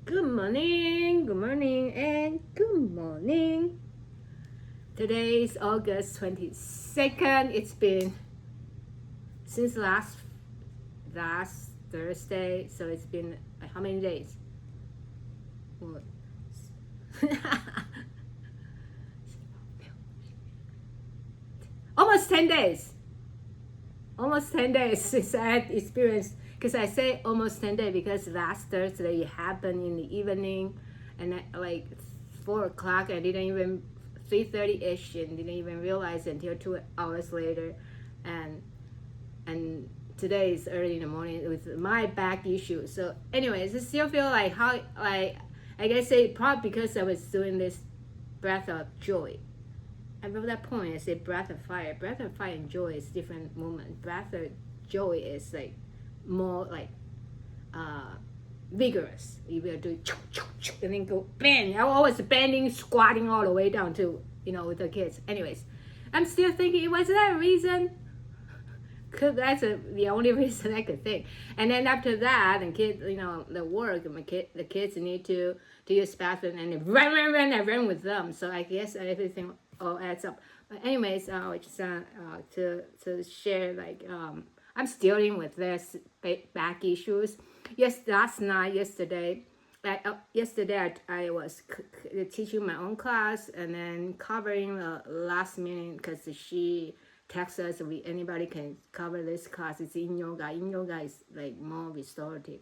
Good morning, and good morning. Today is August 22nd. It's been since last Thursday, so it's been how many days? What? Almost 10 days. Almost 10 days since I had experienced, because I say almost 10 days because last Thursday it happened in the evening, and like 4 o'clock, I didn't even 3:30ish, and didn't even realize until 2 hours later. And and today is early in the morning with my back issue. So anyways, I still feel like how, like, I guess it probably because I was doing this breath of joy. At that point, I say breath of fire. Breath of fire and joy is different movement. Breath of joy is like more like uh, vigorous. You will do and then go bend. I always bending, squatting all the way down to, with the kids. Anyways, I'm still thinking, was that a reason? Cause that's the only reason I could think. And then after that, and kids, the work, the kids need to use bathroom, and they run, I ran with them. So I guess everything all adds up. But anyways, just to share, like, I'm still dealing with this back issues. Yes, yesterday. I was teaching my own class, and then covering the last minute because she texted us, anybody can cover this class. It's in yoga. In yoga is like more restorative,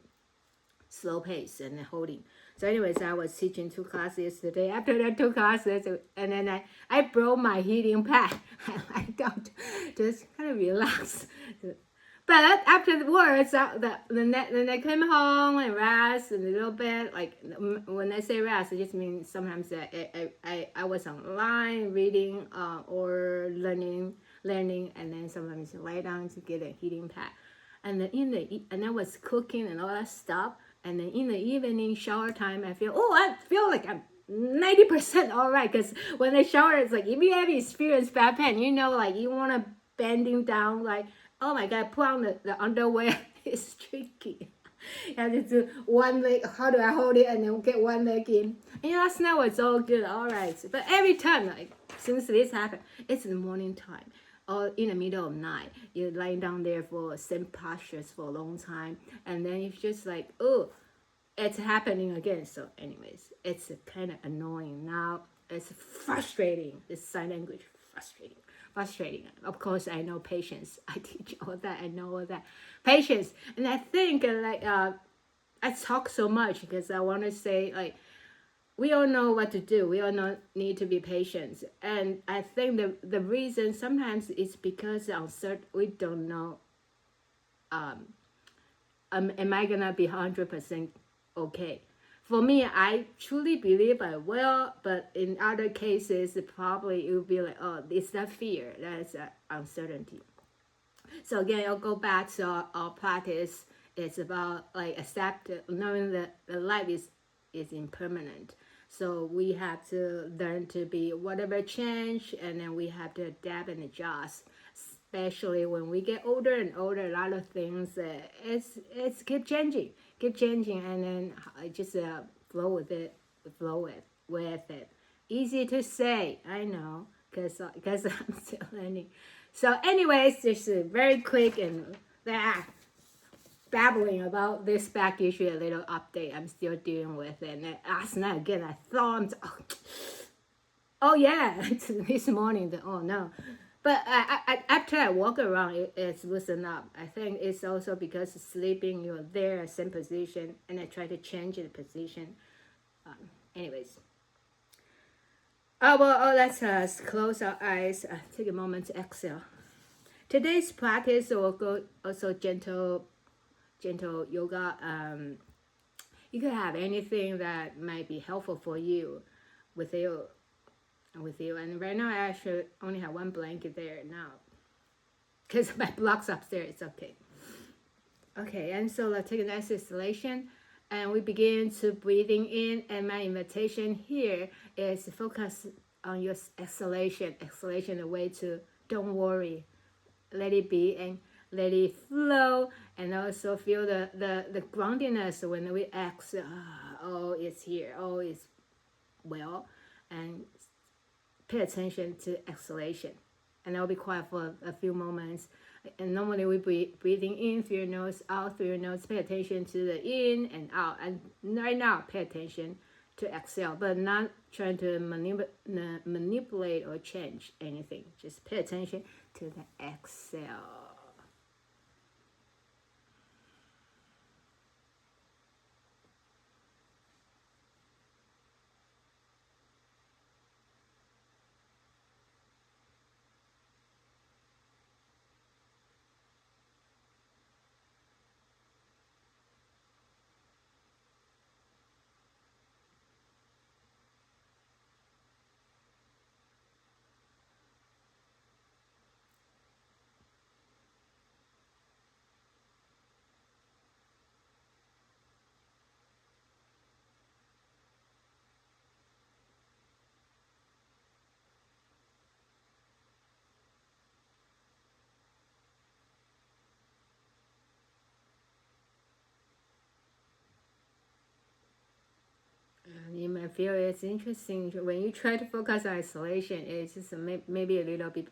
slow pace and holding. So anyways, I was teaching 2 classes yesterday. After that 2 classes, and then I broke my heating pad. I got just kind of relax. But afterwards, then I came home and rest a little bit. Like, when I say rest, it just means sometimes I was online reading or learning, and then sometimes lay down to get a heating pad. And then and I was cooking and all that stuff. And then in the evening shower time, I feel like I'm 90% all right. Because when I shower, it's like, if you have experienced back pain, like you want to bending down, like, oh my god, put on the underwear. It's tricky. You have to do one leg. How do I hold it and then get one leg in? And last night was all good, all right. But every time, like, since this happened, it's the morning time or in the middle of night. You're lying down there for same postures for a long time, and then it's just like, oh, it's happening again. So anyways, it's kind of annoying now. It's frustrating. This sign language, frustrating. Of course, I know patience. I teach all that. I know all that patience. And I think, like, I talk so much because I want to say, like, we all know what to do. We all need to be patient. And I think the reason sometimes is because uncertain. We don't know. Am I gonna be 100% okay? For me, I truly believe I will, but in other cases, probably it will be like, oh, it's that fear, that's uncertainty. So again, I'll go back to our practice. It's about, like, knowing that the life is impermanent. So we have to learn to be whatever change, and then we have to adapt and adjust. Especially when we get older and older, a lot of things, it's keep changing, and then just flow with it, with it. Easy to say, I know, because I'm still learning. So, anyways, just a very quick and babbling about this back issue, a little update I'm still dealing with. And last night again, I thought, oh yeah, this morning, oh no. But after I walk around, it's loosened up. I think it's also because sleeping, you're there, same position, and I try to change the position. Anyways. Let's close our eyes. Take a moment to exhale. Today's practice will go also gentle yoga. You could have anything that might be helpful for you with you. And right now, I actually only have one blanket there now because my block's upstairs. It's okay. Okay, and so let's take a nice exhalation, and we begin to breathing in. And my invitation here is to focus on your exhalation. Exhalation, a way to don't worry, let it be and let it flow, And also feel the groundedness when we exhale. Oh, it's here. Oh, it's well. And pay attention to exhalation. And I'll be quiet for a few moments. And normally we breathing in through your nose, out through your nose. Pay attention to the in and out. And right now, pay attention to exhale, but not trying to manipulate or change anything. Just pay attention to the exhale. You might feel it's interesting when you try to focus on isolation. It's just maybe a little bit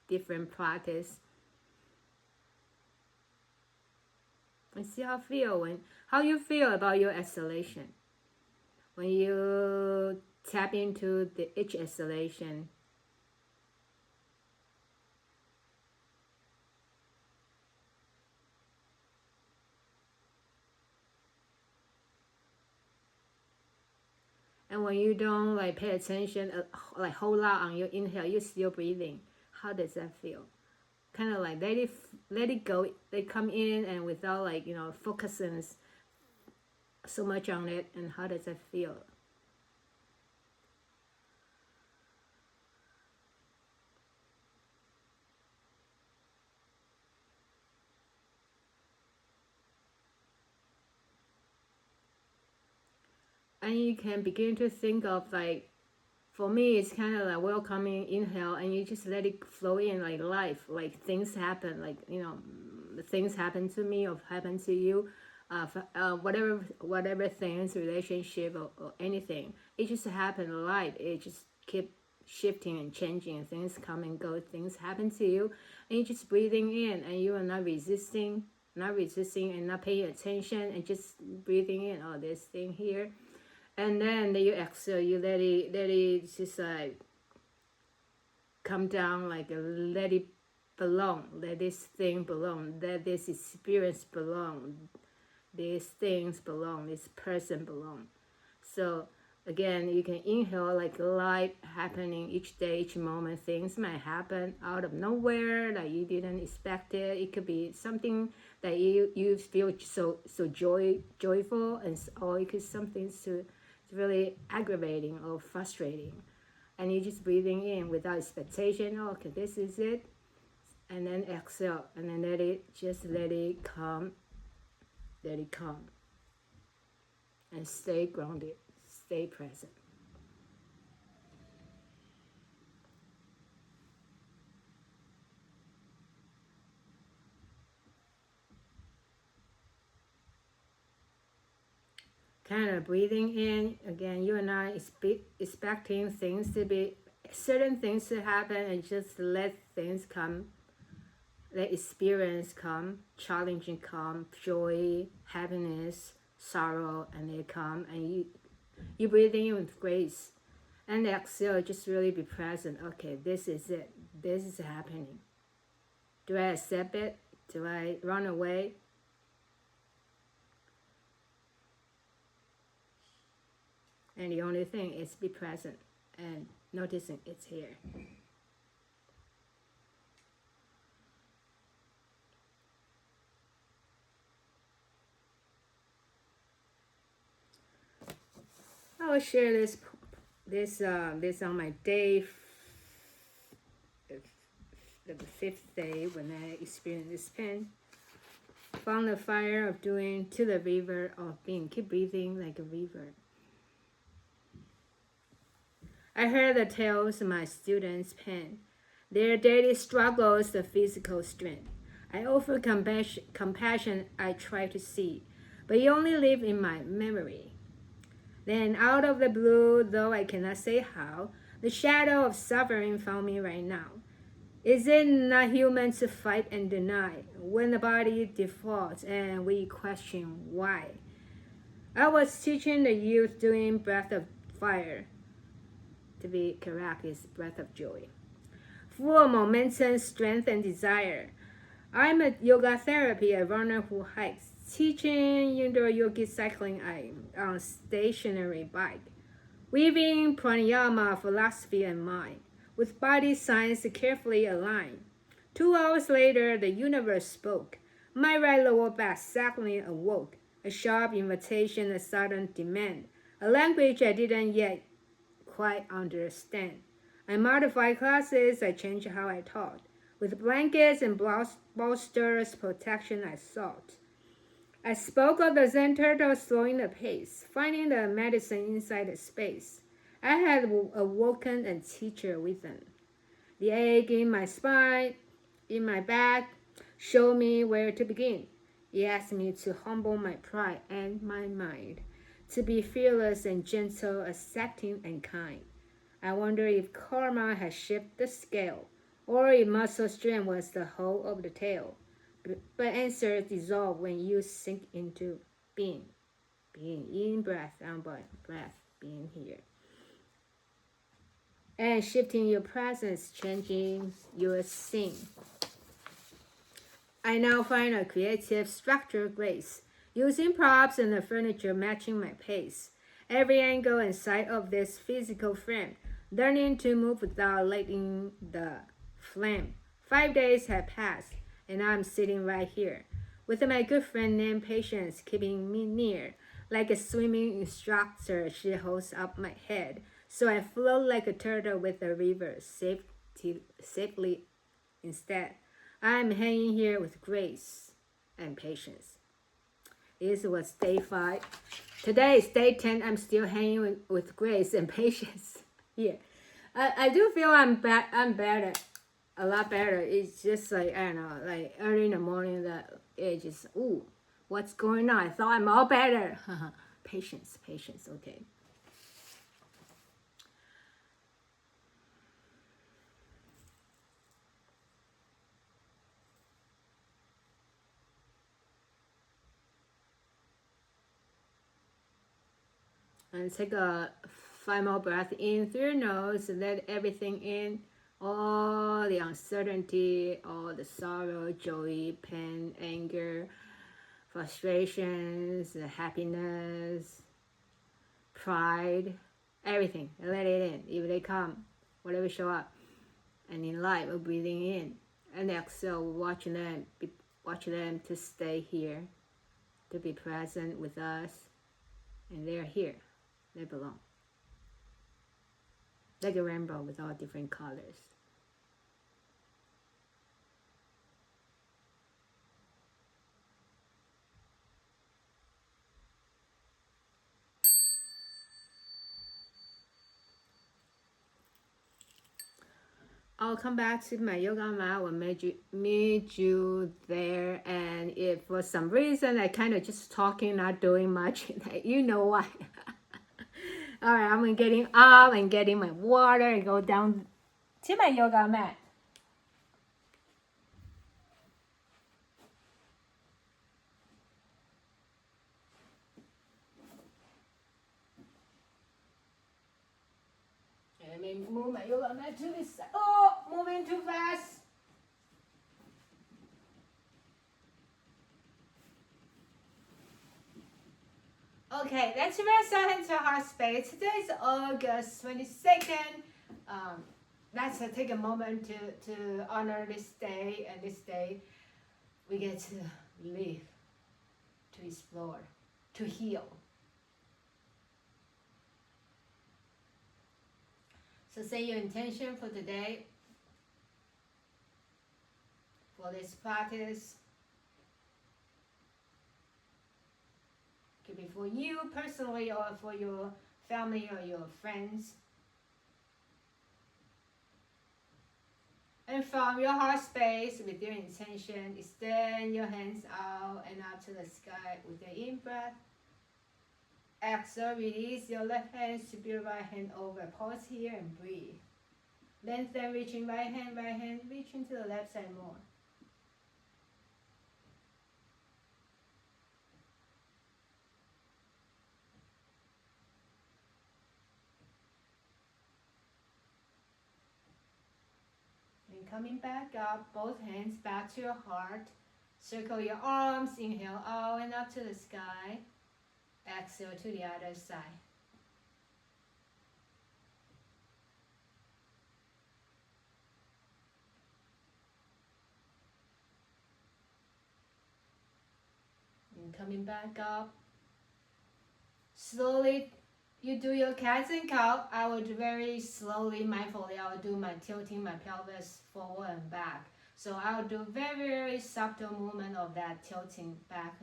different practice. And see how you feel about your isolation when you tap into each isolation. And when you don't like pay attention, like hold out on your inhale, you're still breathing. How does that feel? Kind of like let it go. They come in and without like focusing so much on it. And how does that feel? And you can begin to think of like, for me it's kind of like welcoming inhale, and you just let it flow in like life, like things happen, like things happen to me or happen to you, whatever things, relationship or anything, it just happen life. It just keep shifting and changing, and things come and go, things happen to you, and you're just breathing in, and you are not resisting and not paying attention, and just breathing in, oh, this thing here. And then you exhale, you let it just like come down, like let it belong, let this thing belong, let this experience belong, these things belong, this person belong. So again, you can inhale like life happening each day, each moment. Things might happen out of nowhere that you didn't expect it. It could be something that you feel so joyful, and or it could something so really aggravating or frustrating, and you're just breathing in without expectation. Oh, okay, this is it, and then exhale, and then let it come, and stay grounded, stay present. Kind of breathing in again. You and I expecting things to be certain things to happen, and just let things come, let experience come, challenging come, joy, happiness, sorrow, and they come, and you breathing in with grace, and exhale. Just really be present. Okay, this is it. This is happening. Do I accept it? Do I run away? And the only thing is be present and noticing it's here. I will share this on my day, the fifth day when I experienced this pain. Found the fire of doing to the river of being. Keep breathing like a river. I heard the tales of my students' pain, their daily struggles, the physical strength. I offer compassion I try to see, but you only live in my memory. Then, out of the blue, though I cannot say how, the shadow of suffering found me right now. Is it not human to fight and deny when the body defaults and we question why? I was teaching the youth doing breath of fire. To be correct, is breath of joy. Full of momentum, strength, and desire. I'm a yoga therapy, a runner who hikes. Teaching indoor yogic cycling on a stationary bike. Weaving pranayama philosophy and mind, with body science carefully aligned. 2 hours later, the universe spoke. My right lower back suddenly awoke. A sharp invitation, a sudden demand. A language I didn't yet quite understand. I modified classes, I changed how I taught. With blankets and bolsters, protection I sought. I spoke of the Zen turtle slowing the pace, finding the medicine inside the space. I had awoken a teacher within. The ache in my spine, in my back, showed me where to begin. He asked me to humble my pride and my mind, to be fearless and gentle, accepting and kind. I wonder if karma has shifted the scale, or if muscle strength was the whole of the tale. But answers dissolve when you sink into being. Being in breath, out breath, being here. And shifting your presence, changing your scene. I now find a creative structure grace, using props and the furniture matching my pace. Every angle and side of this physical frame, learning to move without lighting the flame. 5 days have passed, and I'm sitting right here, with my good friend named Patience keeping me near. Like a swimming instructor, she holds up my head, so I float like a turtle with the river safely instead. I'm hanging here with grace and patience. This was day 5. Today is day 10. I'm still hanging with grace and patience. Yeah, I do feel I'm better, a lot better. It's just like, I don't know, like early in the morning that it just, ooh, what's going on? I thought I'm all better. Patience, okay. And take a 5 more breath in through your nose. Let everything in. All the uncertainty, all the sorrow, joy, pain, anger, frustrations, the happiness, pride, everything. Let it in. If they come, whatever show up. And in life, we're breathing in. And exhale, watching them to stay here, to be present with us. And they're here. They belong. Like a rainbow with all different colors. I'll come back to my yoga mat or meet you there. And if for some reason I kind of just talking, not doing much, you know why. All right, I'm getting up and getting my water and go down to my yoga mat. Let me move my yoga mat to this side. Oh, moving too fast. Okay, let's rest our hands to heart space. Today is August 22nd. Let's take a moment to honor this day, and this day we get to live, to explore, to heal. So say your intention for today, for this practice. Could be for you personally or for your family or your friends. And from your heart space, with your intention, extend your hands out and up to the sky with the in-breath. Exhale, release your left hand, sweep your right hand over. Pause here and breathe. Lengthen, reaching right hand, reaching to the left side more. And coming back up, both hands back to your heart. Circle your arms, inhale out and up to the sky. Exhale to the other side. And coming back up. Slowly, you do your cats and cow. I would very slowly, mindfully, I will do my tilting my pelvis forward and back. So I will do very, very subtle movement of that tilting back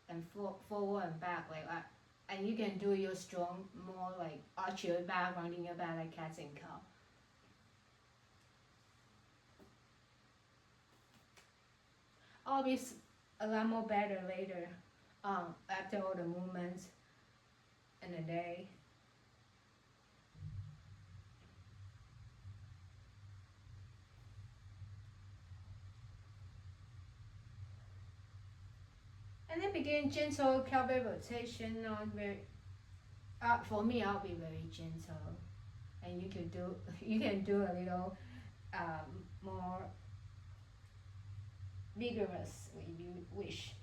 and forward and back like that. And you can do your strong, more like arch your back, rounding your back like cats and cow. I'll be a lot more better later, after all the movements in a day. And then begin gentle pelvic rotation. Not very. For me, I'll be very gentle, and you can do a little more vigorous if you wish.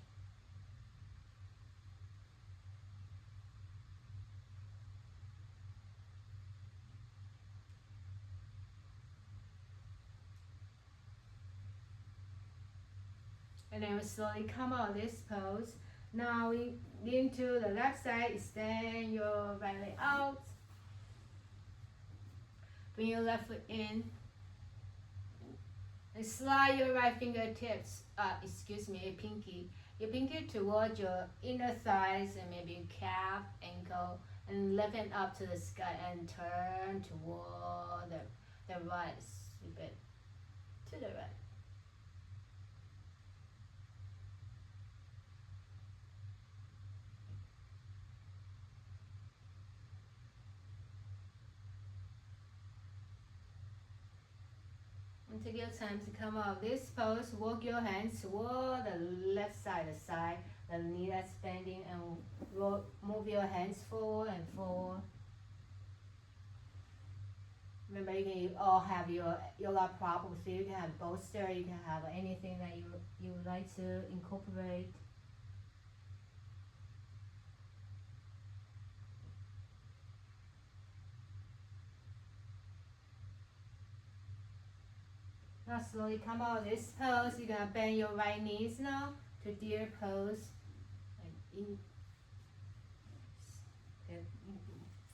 And then we slowly come out of this pose. Now we lean to the left side, extend your right leg out. Bring your left foot in. And slide your right fingertips, your pinky towards your inner thighs and maybe calf, ankle, and lift it up to the sky and turn toward the right, sweep it to the right. And take your time to come out of this pose. Walk your hands toward the left side, the knee that's bending, and move your hands forward and forward. Remember, you all have your yoga prop with you. You can have bolster, you can have anything that you would like to incorporate. Now slowly come out of this pose. You're gonna bend your right knees now to deer pose.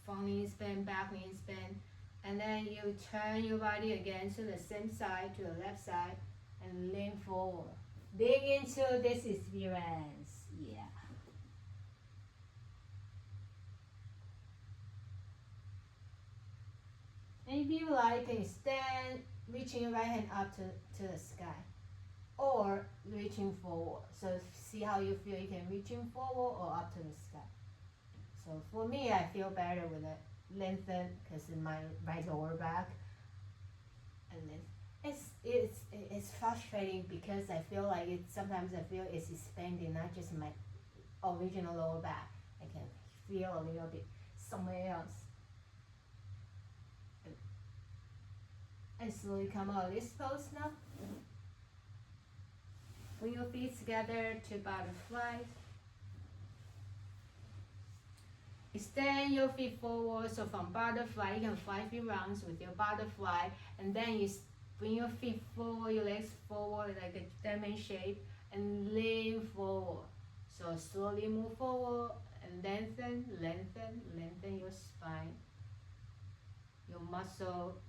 Front knees bend, back knees bend. And then you turn your body again to the same side, to the left side, and lean forward. Dig into this experience. Yeah. And if you like, you can stand, reaching your right hand up to the sky, or reaching forward. So see how you feel. You can reaching forward or up to the sky. So for me, I feel better with it lengthen because in my right lower back, and then it's frustrating because I feel like sometimes I feel it's expanding, not just my original lower back. I can feel a little bit somewhere else. And slowly come out of this pose now. Bring your feet together to butterfly. Extend your feet forward. So from butterfly, you can fly 3 rounds with your butterfly. And then you bring your feet forward, your legs forward like a diamond shape. And lean forward. So slowly move forward and lengthen your spine. Your muscle.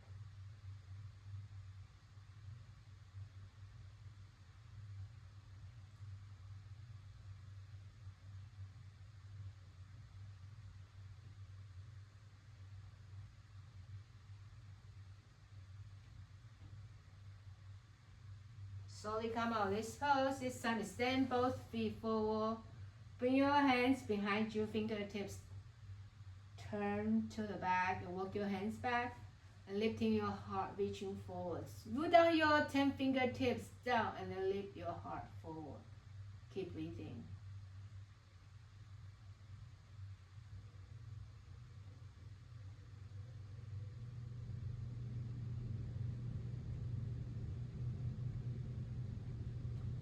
Slowly come out this pose. This time stand both feet forward. Bring your hands behind your fingertips. Turn to the back and walk your hands back. And lifting your heart, reaching forwards. Root down your 10 fingertips down and then lift your heart forward. Keep breathing.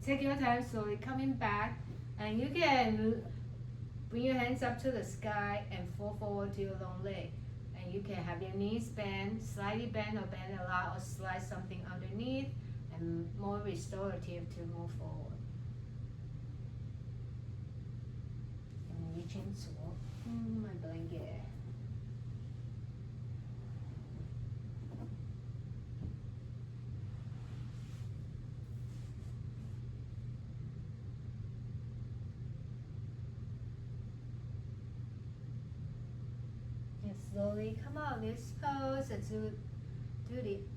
Take your time slowly coming back, and you can bring your hands up to the sky and fall forward to your long leg. And you can have your knees bent, slightly bent or bend a lot, or slide something underneath, and more restorative to move forward. And reaching toward my blanket. Slowly come out this pose and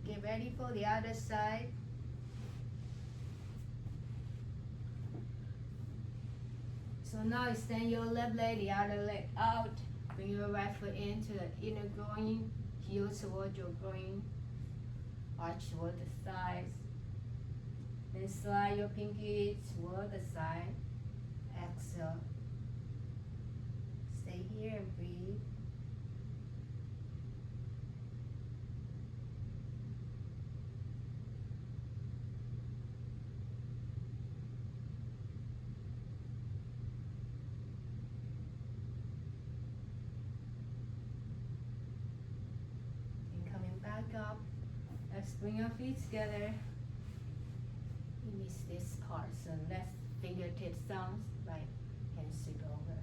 get ready for the other side. So now extend your left leg, the other leg out. Bring your right foot into the inner groin, heel toward your groin, arch toward the thighs. Then slide your pinky toward the side. Exhale. Stay here and breathe. Up. Let's bring your feet together. You miss this part, so left fingertips down, right hand sweep over.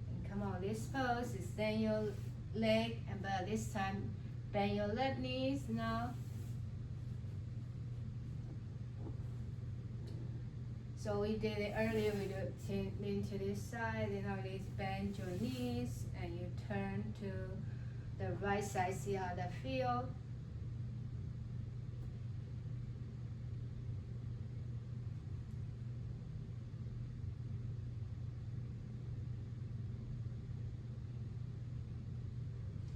And come on, this pose, extend your leg, and but this time bend your left knees now. So we did it earlier, we do it into this side, and now it is bend your knees and you turn to the right side, see how that feels.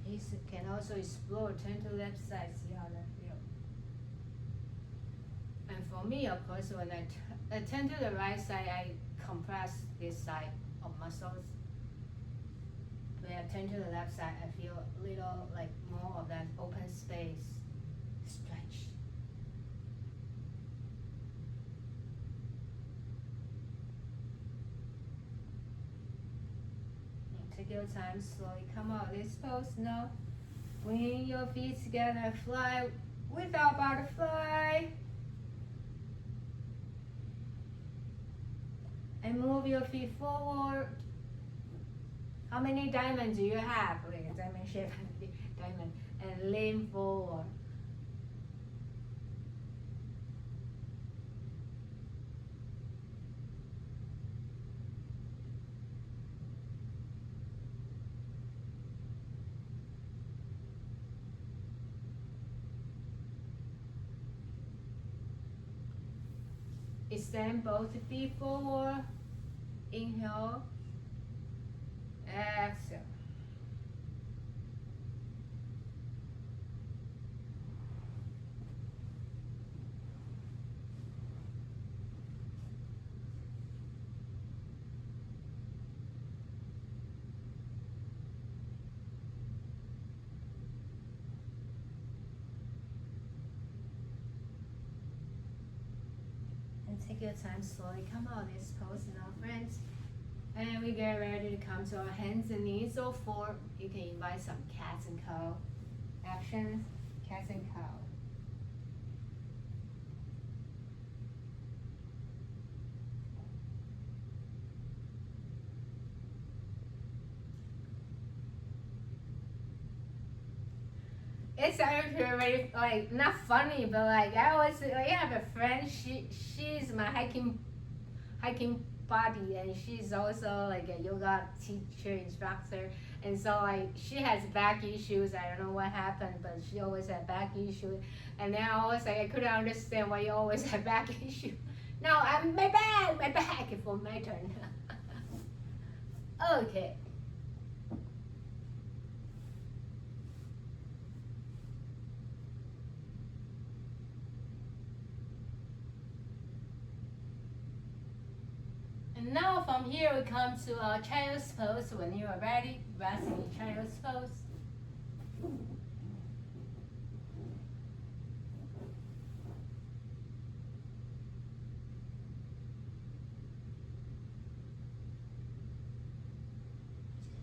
You can also explore, turn to left side, see how that feels. And for me, of course, when I turn to the right side, I compress this side of muscles. When I turn to the left side, I feel a little like more of that open space, stretch. And take your time, slowly come out this pose now. Bring your feet together, fly without butterfly. And move your feet forward. How many diamonds do you have? Like a diamond shape, diamond. And lean forward. Extend both feet forward. Inhale. Exhale. Take your time, slowly come out this pose now, friends. And we get ready to come to our hands and knees or forward. You can invite some cats and cow actions, cats and cow. It's actually very like not funny, but like I always like, I have a friend. She's my hiking body, and she's also like a yoga teacher instructor, and so like she has back issues. I don't know what happened, but she always had back issues. And then I always like I couldn't understand why you always have back issues. No, I'm my back for my turn. Okay. And now from here we come to our child's pose. When you are ready, rest in child's pose.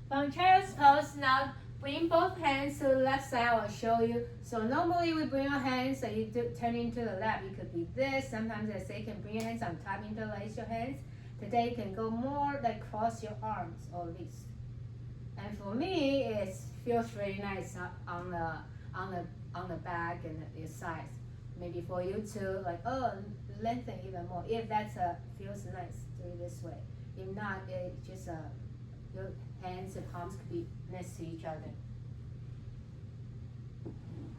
From child's pose, now bring both hands to the left side. I'll show you. So normally we bring our hands and you turn into the left. It could be this. Sometimes I say you can bring your hands on top, interlace your hands. Today you can go more like cross your arms or wrist. And for me, it feels really nice on the back and the sides. Maybe for you to like lengthen even more. If that feels nice, do it this way. If not, it just your hands and palms could be next to each other.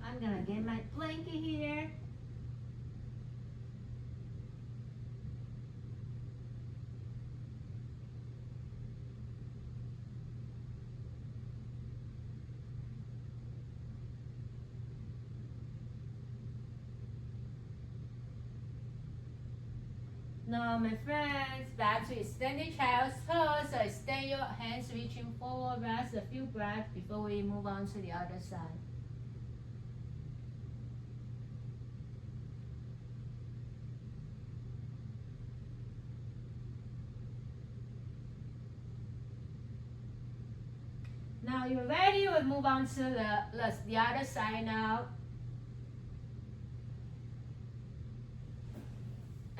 I'm gonna get my blanket here. Now, my friends, back to extended child's pose. So extend your hands reaching forward, rest a few breaths before we move on to the other side. Now you're ready, we'll move on to the other side now.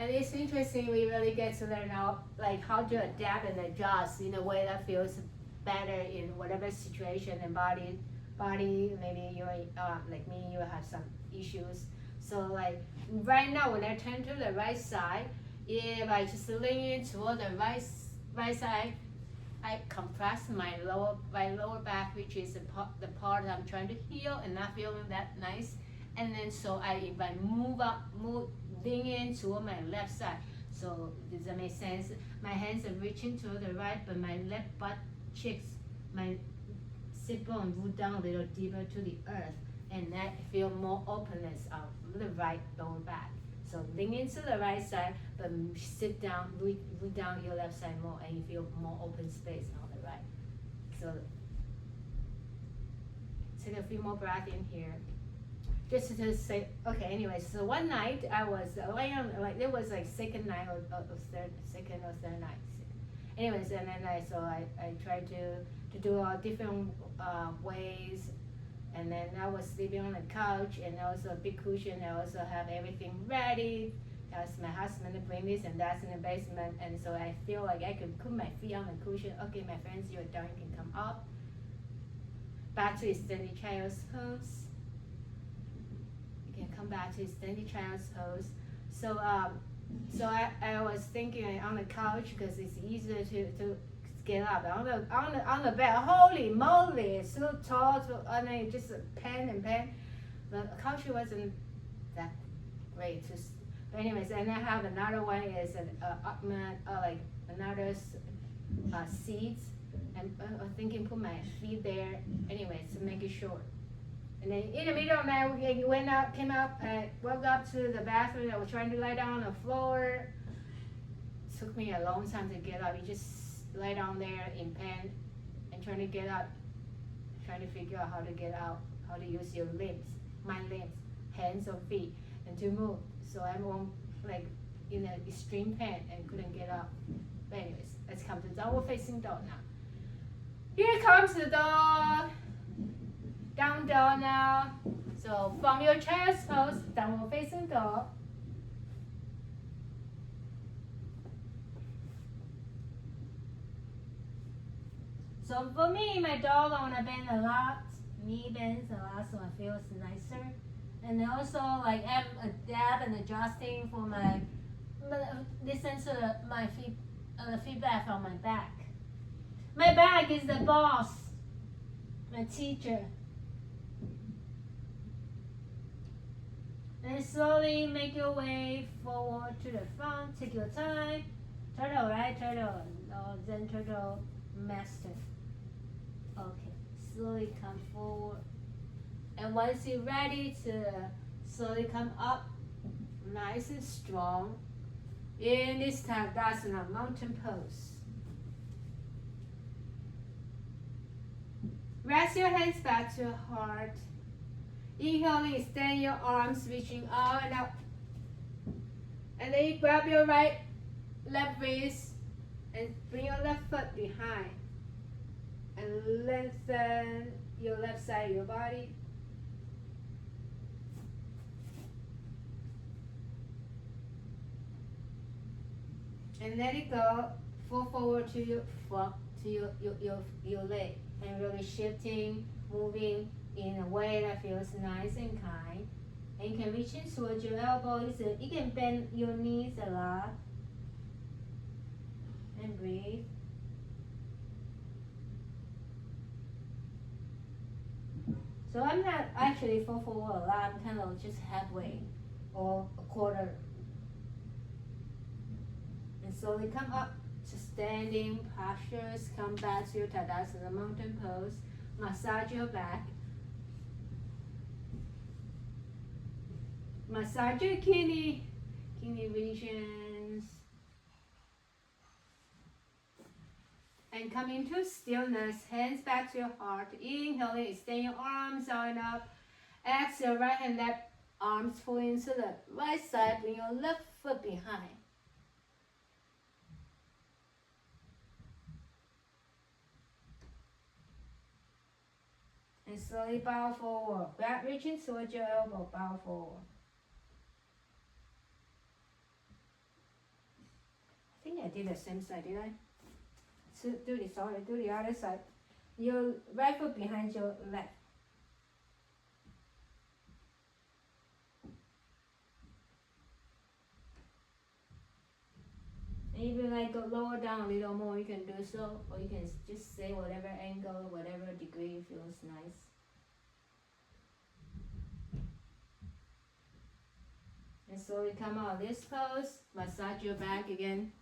And it's interesting, we really get to learn how to adapt and adjust in a way that feels better in whatever situation and body. Maybe you're like me, you have some issues. So like right now, when I turn to the right side, if I just lean in toward the right side, I compress my lower back, which is the part I'm trying to heal and not feeling that nice. And then so if I lean in toward my left side. So does that make sense? My hands are reaching to the right, but my left butt cheeks, my sit bone root down a little deeper to the earth, and that feel more openness of the right lower back. So lean into the right side, but sit down, root down your left side more, and you feel more open space on the right. So take a few more breaths in here. Just to say, okay, anyway, so one night I was laying on, like it was like second or third night. Anyways, and then I tried to do all different ways, and then I was sleeping on the couch, and also a big cushion. I also have everything ready. Asked my husband to bring this and that's in the basement, and so I feel like I could put my feet on the cushion. Okay, my friends, you're done. You can come up. Back to extended child's pose. Come back to extended child's pose. So I was thinking on the couch because it's easier to get up. On the bed, holy moly, it's so tall. I mean, just pan. The couch wasn't that great. But anyways, and I have another one is like another seat, and I'm thinking put my feet there. Anyways, to make it short. And then in the middle of the night, we came up, woke up to the bathroom. I was trying to lie down on the floor. It took me a long time to get up. You just lie down there in pain and trying to get up, trying to figure out how to get out, how to use your limbs, my limbs, hands or feet, and to move. So I'm like in an extreme pain and couldn't get up. But anyways, let's come to downward facing dog now. Here comes the dog. Down dog now. So from your child's pose, downward facing dog. So for me, my dog, I want to bend a lot. Knee bends a lot, so it feels nicer. And also, like, I'm adapt and adjusting for my, listen to my feet the feedback from my back. My back is the boss, my teacher. And slowly make your way forward to the front. Take your time. Turtle, right? Turtle. No, then turtle master. Okay. Slowly come forward. And once you're ready to slowly come up, nice and strong, in this Tadasana mountain pose. Rest your hands back to your heart. Inhaling, extend your arms, reaching out and up. And then you grab your left wrist and bring your left foot behind. And lengthen your left side of your body. And let it go. Fall forward to your leg. And really shifting, moving in a way that feels nice and kind. And you can reach in towards your elbows. You can bend your knees a lot. And breathe. So I'm not actually fall forward a lot. I'm kind of just halfway or a quarter. And slowly come up to standing postures. Come back to your Tadasana mountain pose. Massage your back. Massage your kidney regions. And come into stillness. Hands back to your heart. Inhaling, extend your arms out and up. Exhale, right and left arms pulling to the right side. Bring your left foot behind. And slowly bow forward. Back reaching towards your elbow. Bow forward. I think I did the same side, did I? So do the other side. Your right foot behind your left. And if you like go lower down a little more, you can do so, or you can just say whatever angle, whatever degree feels nice. And slowly come out of this pose. Massage your back again.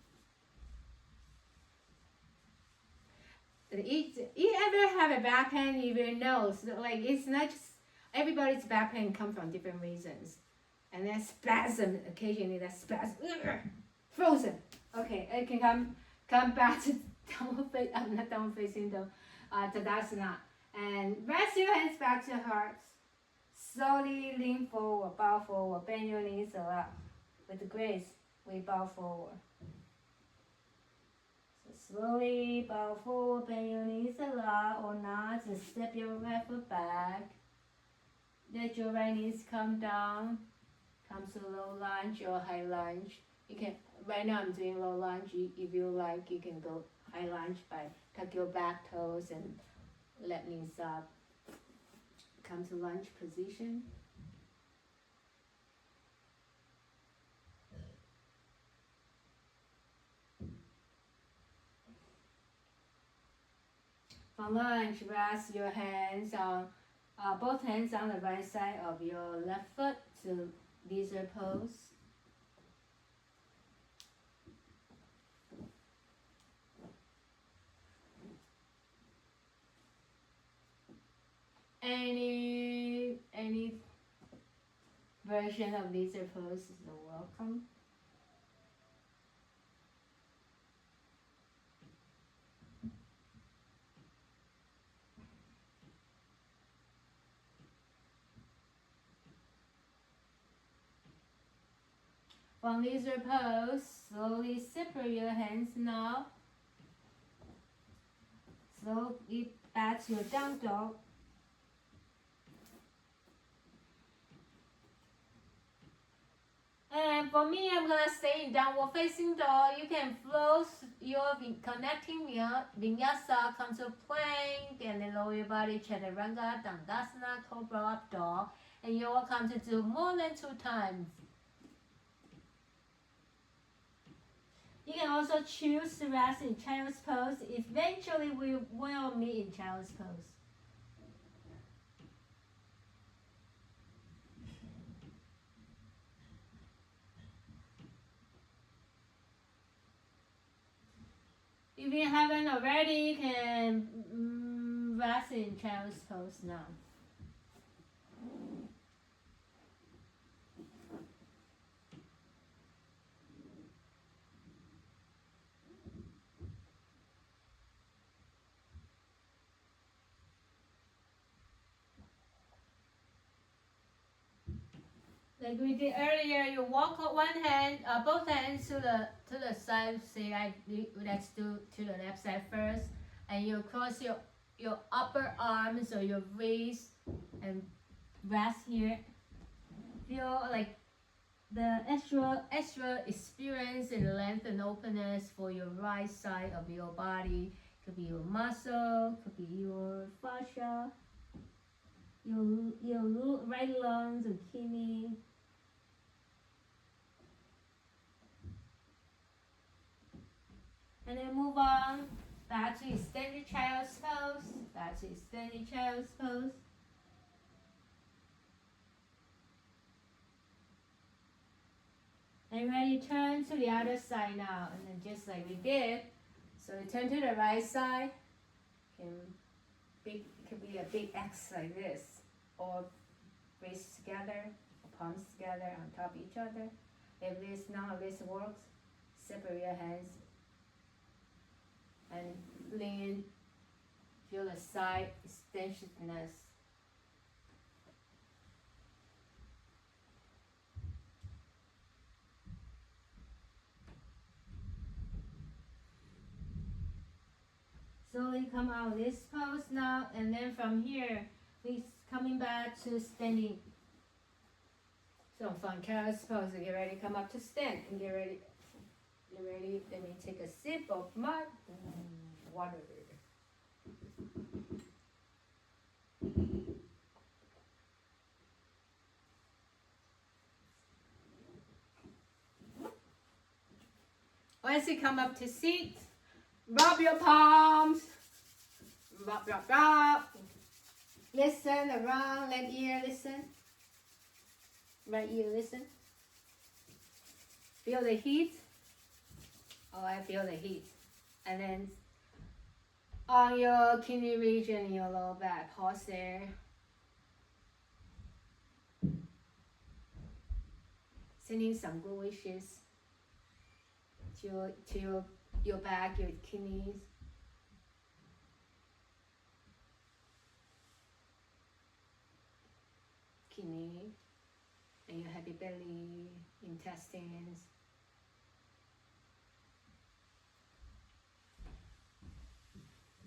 You ever have a back pain, you will know. So like it's not just everybody's back pain come from different reasons, and then spasm occasionally. That spasm, frozen. Okay, it can come back to downward face. I'm not downward facing though. Tadasana, and rest your hands back to your heart. Slowly lean forward, bow forward, bend your knees a lot. With grace, we bow forward. Slowly bow forward, bend your knees a lot or not. Just step your right foot back. Let your right knees come down. Come to low lunge or high lunge. You can. Right now I'm doing low lunge. If you like, you can go high lunge by tuck your back toes and let knees up. Come to lunge position. From lunge, rest your hands on both hands on the right side of your left foot to lizard pose. Any version of lizard pose is welcome. From lizard pose, slowly separate your hands now. Slowly back to your down dog. And for me, I'm gonna stay in downward facing dog. You can flow your connecting vinyasa, come to plank, and then lower your body, chaturanga, dandasana, cobra up dog. And you're welcome to do more than 2 times. You can also choose to rest in child's pose. Eventually, we will meet in child's pose. If you haven't already, you can rest in child's pose now. Like we did earlier, you walk on one hand, both hands to the side. Say let's do to the left side first, and you cross your upper arms or your wrist and rest here. Feel like the extra experience in length and openness for your right side of your body. Could be your muscle, could be your fascia, your right lungs and kidney. And then move on back to extended child's pose. Back to extended child's pose. And ready, turn to the other side now. And then just like we did. So we turn to the right side. It could be a big X like this. Or wrists together, or palms together on top of each other. If none of this works, separate your hands. And lean, feel the side extensiveness. Slowly come out of this pose now, and then from here, we coming back to standing. So from child's pose, get ready, come up to stand, and get ready. Get ready. Let me take a sip of mud, water. Once you come up to seat, rub your palms. Rub, rub, rub. Listen around, left ear, listen. Right ear, listen. Feel the heat. Oh, I feel the heat. And then on your kidney region in your lower back, pause there. Sending some good wishes to your back, your kidneys. Kidney, and your happy belly, intestines.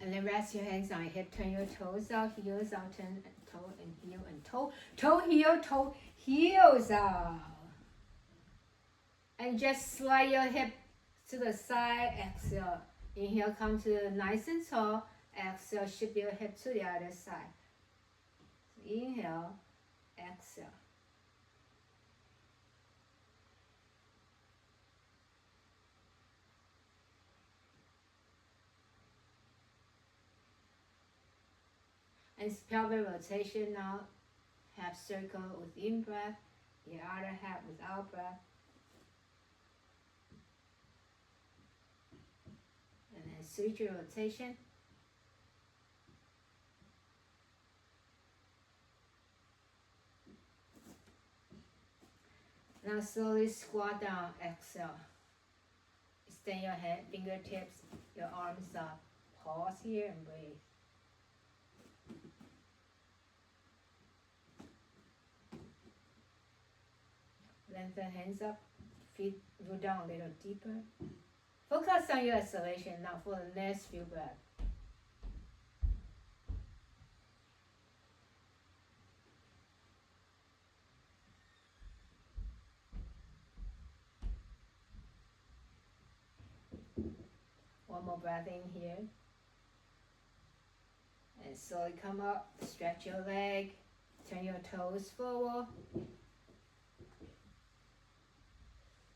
And then rest your hands on your hip, turn your toes out, heels out, turn toe and heel and toe, toe, heels out. And just slide your hip to the side, exhale. Inhale, come to nice and tall. Exhale, shift your hip to the other side. So inhale, exhale. And pelvic rotation now. Half circle with in breath, the other half with out breath. And then switch your rotation. Now slowly squat down, exhale. Extend your head, fingertips, your arms up. Pause here and breathe. Lengthen hands up, feet go down a little deeper. Focus on your exhalation now for the next few breaths. One more breath in here. And slowly come up, stretch your leg, turn your toes forward.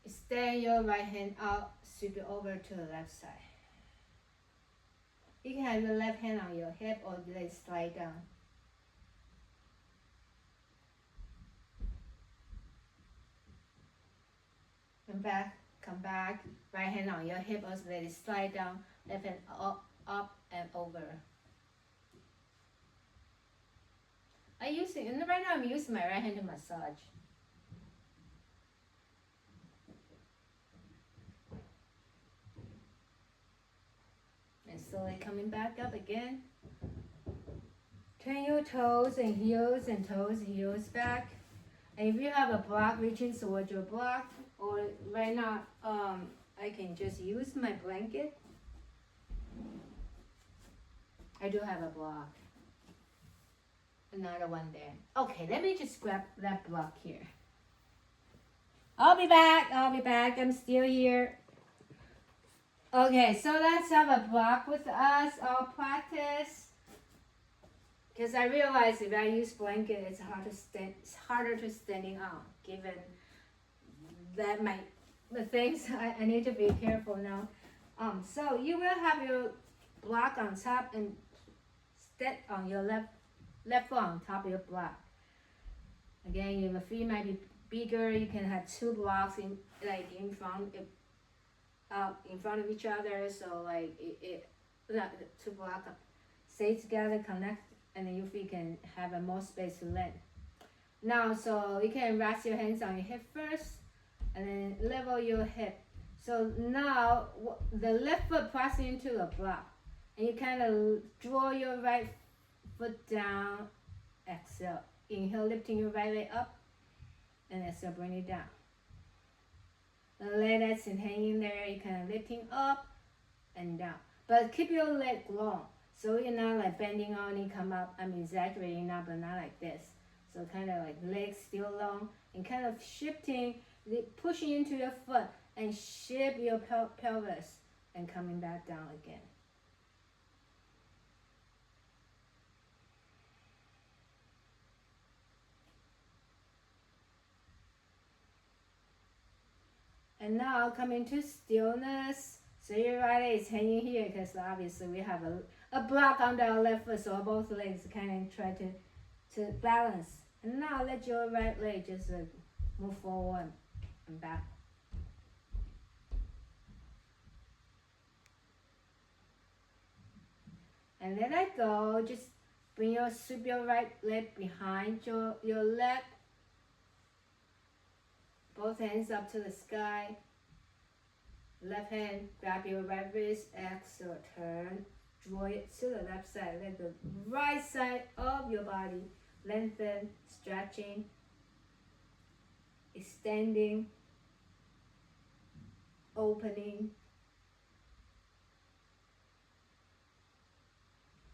Extend your right hand out, sweep it over to the left side. You can have your left hand on your hip or let it slide down. And back, come back, right hand on your hip, also let it slide down, left hand up and over. And right now I'm using my right hand to massage. And slowly coming back up again. Turn your toes and heels back. And if you have a block reaching towards your block, or right now, I can just use my blanket. I do have a block. Another one there. Okay, let me just grab that block here. I'll be back. I'm still here. Okay, so let's have a block with us. I'll practice. Because I realize if I use blanket, it's harder to standing on. Given that the things I need to be careful now. So you will have your block on top and step on your left foot on top of your block. Again, your feet might be bigger. You can have two blocks in front of each other. So like two blocks stay together, connect, and then your feet can have a more space to land. Now, so you can rest your hands on your hip first, and then level your hip. So now the left foot pressing into the block, and you kind of draw your right foot down. Exhale, inhale, lifting your right leg up, and exhale, bring it down. The leg that's hanging there, you kind of lifting up and down, but keep your leg long. So you're not like bending only come up. I'm exaggerating now, but not like this. So kind of like legs still long and kind of shifting, pushing into your foot and shift your pelvis and coming back down again. And now come into stillness. So your right leg is hanging here because obviously we have a block under our left foot, so both legs kind of try to balance. And now let your right leg just move forward and back. And let that go. Just sweep your right leg behind your leg. Both hands up to the sky. Left hand, grab your right wrist, exhale, turn, draw it to the left side. Let the right side of your body lengthen, stretching, extending, opening.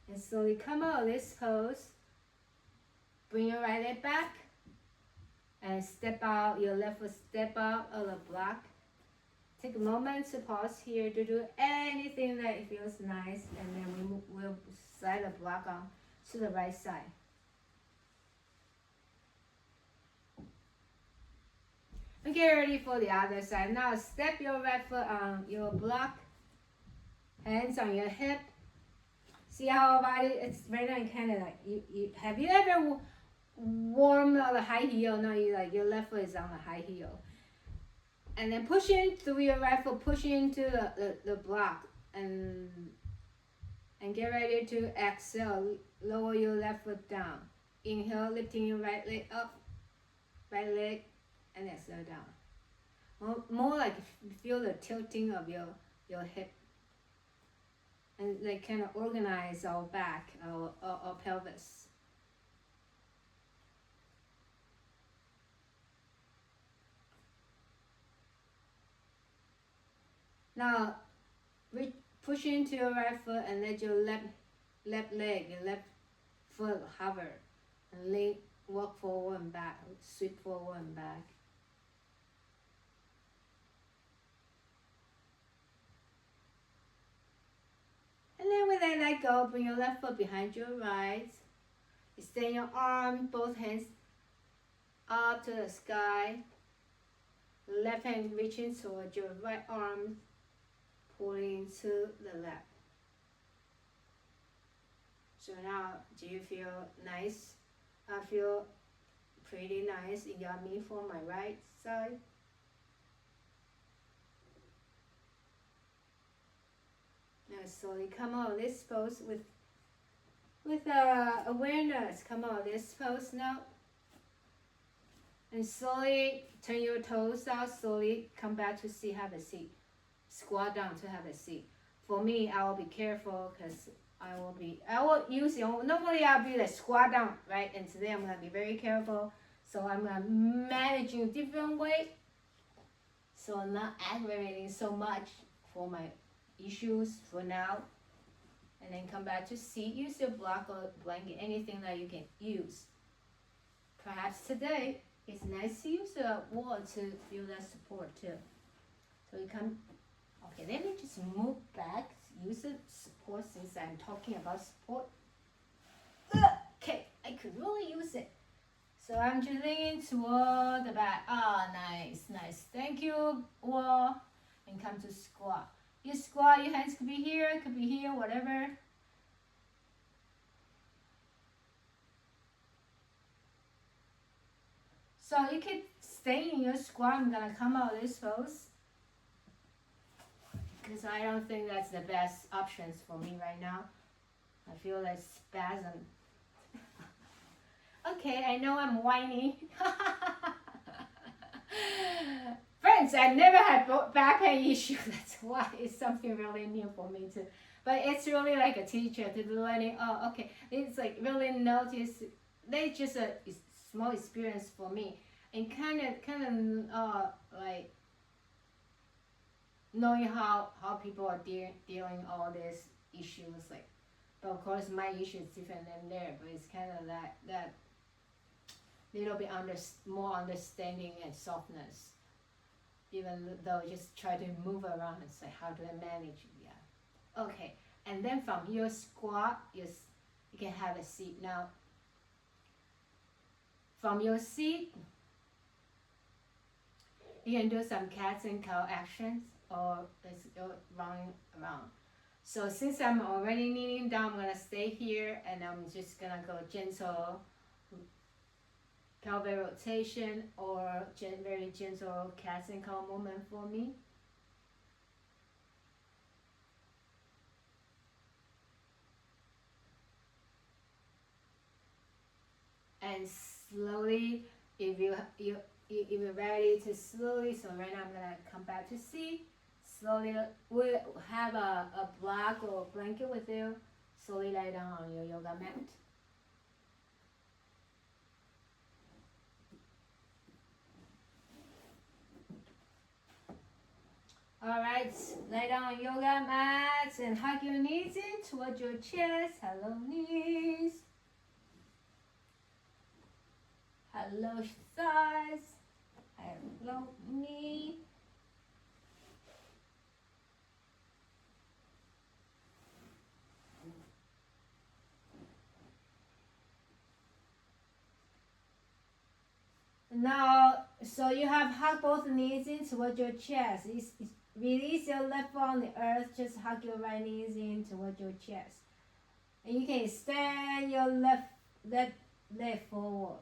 And slowly come out of this pose. Bring your right leg back and step out, your left foot step out of the block. Take a moment to pause here to do anything that feels nice, and then we'll slide the block on to the right side. And get ready for the other side. Now step your right foot on your block, hands on your hip. See how our body, it's right now kind of like, have you ever worn the high heel? No, your left foot is on the high heel. And then push in through your right foot, push into the block, and get ready to exhale. Lower your left foot down. Inhale, lifting your right leg up, right leg, and exhale down. More like feel the tilting of your hip, and like kind of organize our back, our pelvis. Now, push into your right foot and let your left leg, your left foot hover, and walk forward and back, sweep forward and back. And then when I let go, bring your left foot behind your right. Extend your arm, both hands up to the sky. Left hand reaching towards your right arm, pulling to the left. So now, do you feel nice? I feel pretty nice, yummy for my right side. Now slowly come out of this pose with awareness. Come out of this pose now. And slowly turn your toes out, slowly come back to seat, have a seat. Squat down to have a seat. For me, I will be careful because I will use, normally I'll be like squat down, right? And today I'm going to be very careful. So I'm going to manage in a different way. So I'm not aggravating so much for my issues for now. And then come back to seat. Use your block or blanket, anything that you can use. Perhaps today, it's nice to use the wall to feel that support too. So you come, okay, let me just move back, use the support since I'm talking about support. Okay, I could really use it. So I'm just leaning toward the back. Ah, nice, nice. Thank you, wall. And come to squat. You squat, your hands could be here, whatever. So you can stay in your squat. I'm gonna come out of this pose because I don't think that's the best options for me right now. I feel like spasm. Okay, I know I'm whining. Friends, I never had back pain issue. That's why it's something really new for me too. But it's really like a teacher to be learning. Oh, okay, it's like really notice. They just a small experience for me, and kind of like knowing how people are dealing all these issues. Like, but of course my issue is different than there. But it's kind of that little bit more understanding and softness. Even though just try to move around and say how do I manage? Yeah. Okay, and then from your squat, you can have a seat now. From your seat, you can do some cats and cow actions or let's go running around. So since I'm already kneeling down, I'm gonna stay here and I'm just gonna go gentle pelvic rotation or very gentle cats and cow movement for me. And slowly, if you're ready to slowly, so right now I'm gonna come back to seat. Slowly, we'll have a block or blanket with you. Slowly lie down on your yoga mat. Alright, lay down on yoga mats and hug your knees in towards your chest. Hello knees. Hello thighs. Hello knee. Now, so you have hug both knees in towards your chest. Release your left foot on the earth. Just hug your right knees in towards your chest. And you can stand your left leg forward.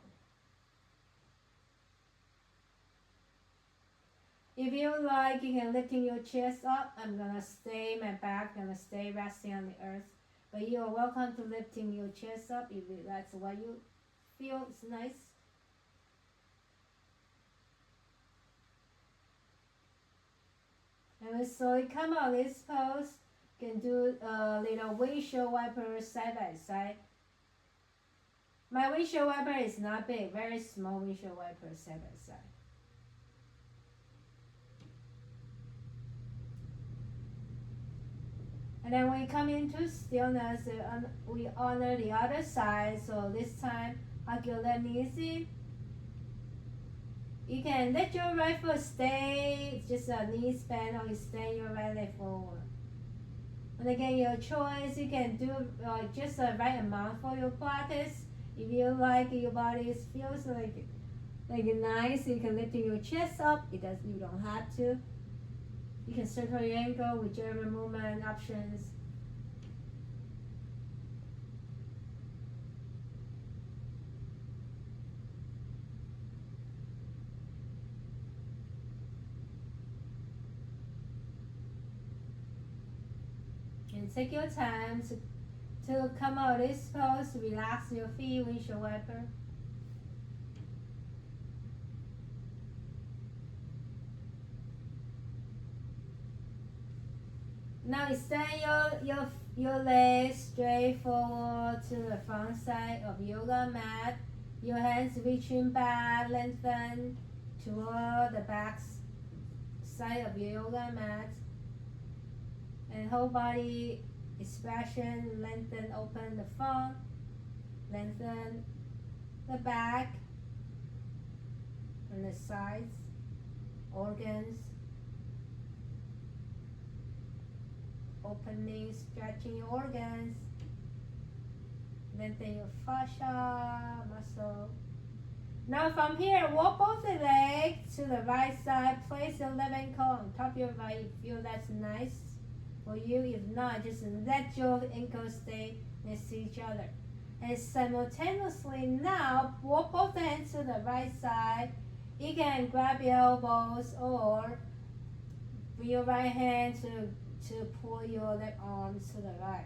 If you like, you can lifting your chest up. I'm gonna stay, my back gonna stay resting on the earth. But you are welcome to lifting your chest up if that's what you feel is nice. And so you come out of this pose, you can do a little windshield wiper side by side. My windshield wiper is not big, very small windshield wiper side by side. And then we come into stillness, we honor the other side. So this time, hug your left knees in. You can let your right foot stay, just a knee span, or you stand your right leg forward. And again, your choice, you can do just the right amount for your practice. If you like, your body feels like like nice. You can lift your chest up. You don't have to. You can circle your ankle, whichever movement options. And take your time to come out of this pose. Relax your feet, windshield wiper. Now extend your legs straight forward to the front side of yoga mat. Your hands reaching back, lengthen toward the back side of your yoga mat. And whole body expression, lengthen, open the front, lengthen the back and the sides, organs, opening, stretching your organs, lengthen your fascia muscle. Now from here, walk both the legs to the right side, place your left ankle on top of your right. You feel that's nice for you. If not, just let your ankles stay next to each other. And simultaneously now, walk both hands to the right side. You can grab your elbows or with your right hand to pull your left arms to the right.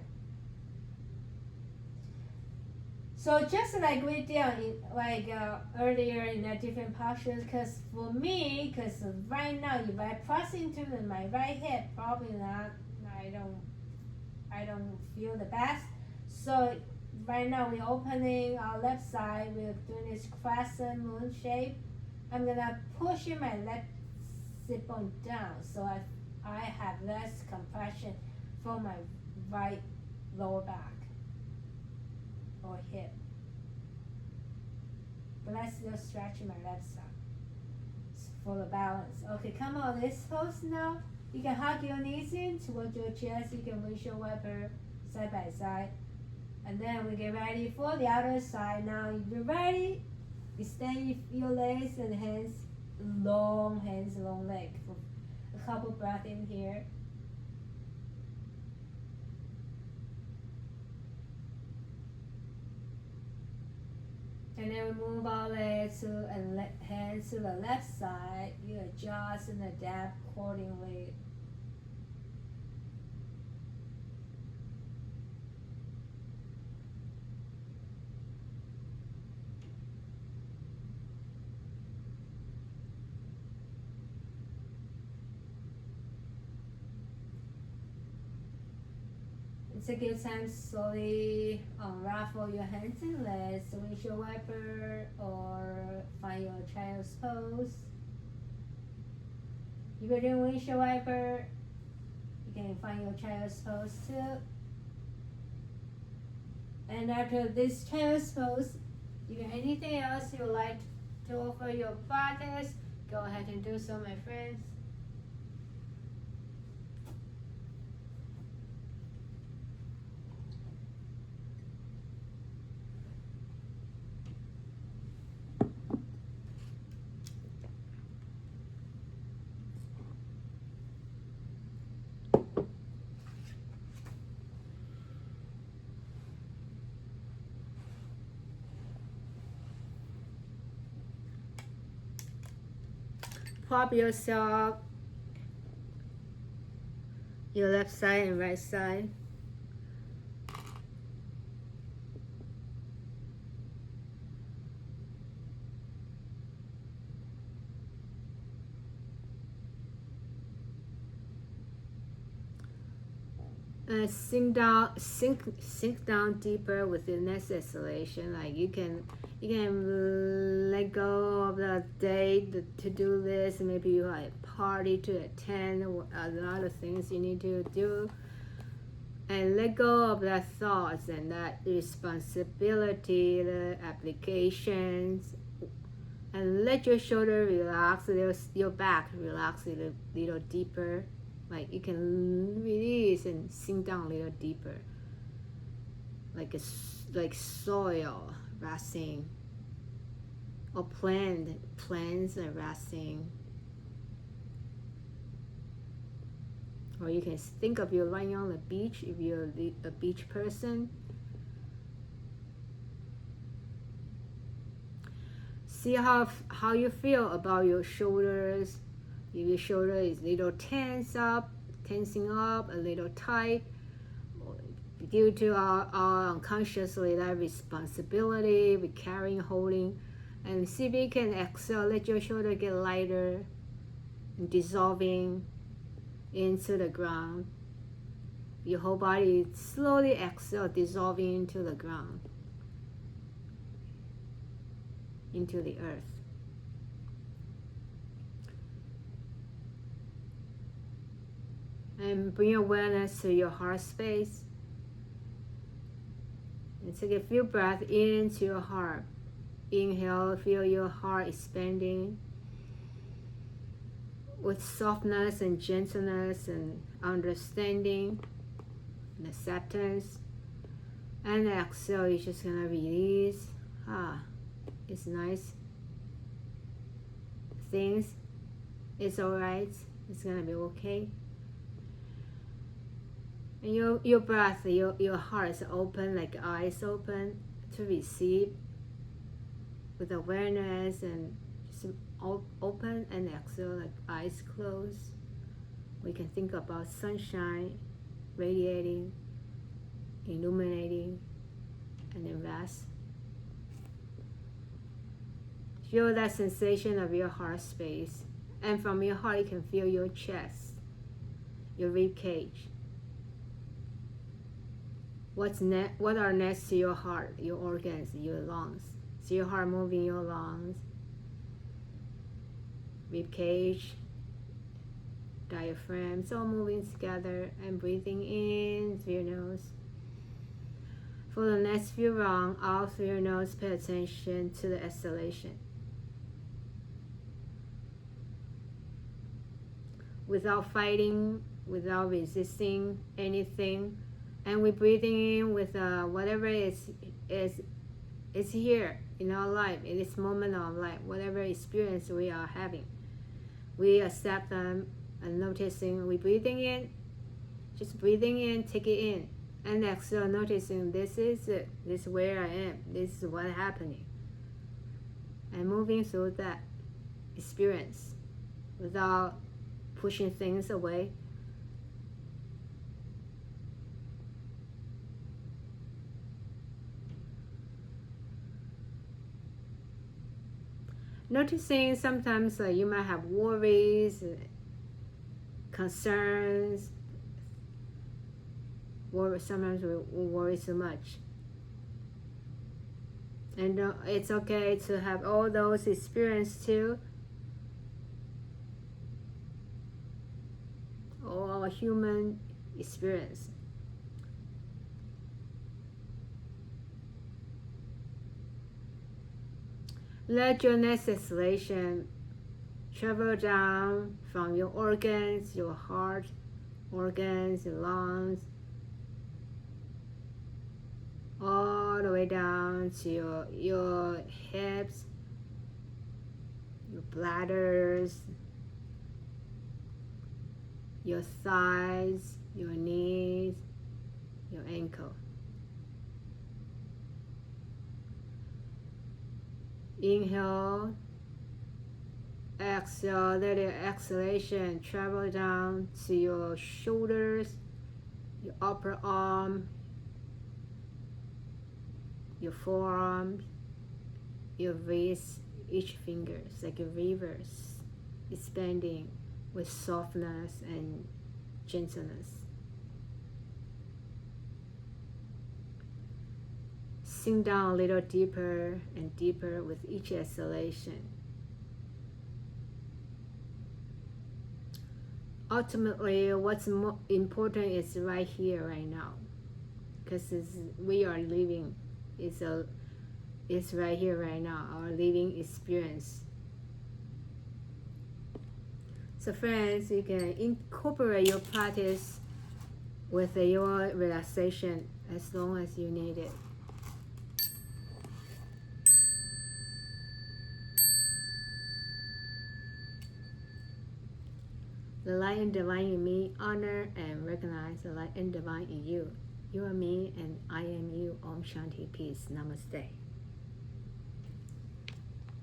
So just like we did earlier in a different postures, because for me, because right now if I press into my right hip, probably not, I don't feel the best. So right now we're opening our left side, we're doing this crescent moon shape. I'm gonna push my left sit bone down so I have less compression from my right lower back or hip. But I still stretch my left side for the balance. Okay, come on, this pose now. You can hug your knees in towards your chest. You can windshield wiper side by side. And then we get ready for the other side. Now if you're ready, extend your legs and hands, long leg. For a couple breaths in here. And then we move our legs and hands to the left side. You adjust and adapt accordingly. Take your time, slowly unravel your hands and legs, windshield wiper, or find your child's pose. If you're doing windshield wiper, you can find your child's pose too. And after this child's pose, if you have anything else you would like to offer your practice, go ahead and do so, my friends. Prop yourself, your left side and right side. Sink down deeper with the next exhalation. Like you can let go of the day, the to-do list. Maybe you have a party to attend, a lot of things you need to do, and let go of the thoughts and that responsibility, the applications, and let your shoulder relax, your back relax a little deeper. Like you can release and sink down a little deeper, like soil resting or plants are resting. Or you can think of you lying on the beach if you're a beach person. See how you feel about your shoulders. If your shoulder is a little tensing up, a little tight, due to our unconsciously that responsibility with carrying, holding, and see if you can exhale, let your shoulder get lighter and dissolving into the ground. Your whole body slowly exhale, dissolving into the ground, into the earth. And bring awareness to your heart space. And take a few breaths into your heart. Inhale, feel your heart expanding with softness and gentleness and understanding and acceptance. And exhale, you're just gonna release. It's nice. Things, it's alright. It's gonna be okay. And your breath, your heart is open, like eyes open to receive with awareness, and just open and exhale, like eyes closed. We can think about sunshine radiating, illuminating, and then rest. Feel that sensation of your heart space. And from your heart, you can feel your chest, your rib cage. What are next to your heart? Your organs, your lungs. So your heart moving your lungs, rib cage, diaphragm, it's all moving together, and breathing in through your nose. For the next few rounds, out through your nose, pay attention to the exhalation. Without fighting, without resisting anything, and we're breathing in with whatever is here in our life, in this moment of life, whatever experience we are having. We accept them and noticing, we're breathing in, just breathing in, take it in, and exhale, noticing this is it, this is where I am, this is what's happening, and moving through that experience without pushing things away. Noticing sometimes you might have worries, concerns. Sometimes we worry too much. And it's okay to have all those experiences too. All human experience. Let your next exhalation travel down from your organs, your heart, organs, your lungs, all the way down to your hips, your bladders, your thighs, your knees, your ankle. Inhale, exhale, let your exhalation travel down to your shoulders, your upper arm, your forearms, your wrists, each finger. It's like a rivers expanding with softness and gentleness. Sink down a little deeper and deeper with each exhalation. Ultimately, what's more important is right here, right now, because we are living. It's right here, right now, our living experience. So friends, you can incorporate your practice with your relaxation as long as you need it. The light and divine in me honor and recognize the light and divine in you. You are me and I am you. Om Shanti Peace. Namaste.